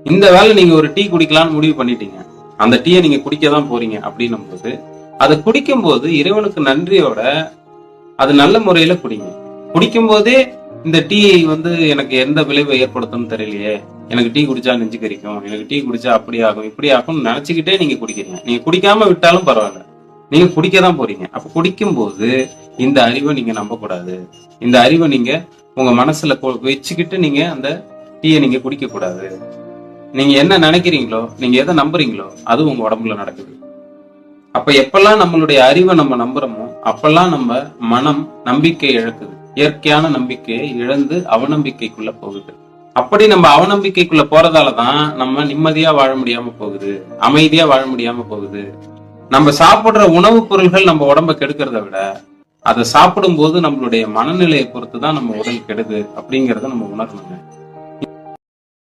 இந்த வேலை நீங்க ஒரு டீ குடிக்கலாம்னு முடிவு பண்ணிட்டீங்க, அந்த டீயை நீங்க குடிக்கதான் போறீங்க அப்படின்னும் போது அதை குடிக்கும் போது இறைவனுக்கு நன்றியோட அது நல்ல முறையில குடிங்க. குடிக்கும் போதே இந்த டீ எனக்கு எந்த விளைவை ஏற்படுத்தும்னு தெரியலையே, எனக்கு டீ குடிச்சா நெஞ்சு கரிக்கும், எனக்கு டீ குடிச்சா அப்படி ஆகும் இப்படி ஆகும்னு நினைச்சுக்கிட்டே நீங்க குடிக்கிறீங்க. நீங்க குடிக்காம விட்டாலும் பரவாயில்ல, நீங்க குடிக்கதான் போறீங்க. அப்ப குடிக்கும் போது இந்த அறிவை நீங்க நம்ப கூடாது. இந்த அறிவை நீங்க உங்க மனசுல வச்சுக்கிட்டு நீங்க அந்த டீயை நீங்க குடிக்க கூடாது. நீங்க என்ன நினைக்கிறீங்களோ, நீங்க எதை நம்புறீங்களோ அது உங்க உடம்புல நடக்குது. அப்ப எப்பெல்லாம் நம்மளுடைய அறிவை நம்ம நம்புறோமோ அப்பெல்லாம் நம்ம மனம் நம்பிக்கை இழக்குது. இயற்கையான நம்பிக்கையை இழந்து அவநம்பிக்கைக்குள்ள போகுது. அப்படி நம்ம அவநம்பிக்கைக்குள்ள போறதாலதான் நம்ம நிம்மதியா வாழ முடியாம போகுது, அமைதியா வாழ முடியாம போகுது. நம்ம சாப்பிடுற உணவுப் பொருள்கள் நம்ம உடம்ப கெடுக்கிறத விட அதை சாப்பிடும் போது நம்மளுடைய மனநிலையை பொறுத்துதான் நம்ம உடல் கெடுது அப்படிங்கறத நம்ம உணரணுங்க.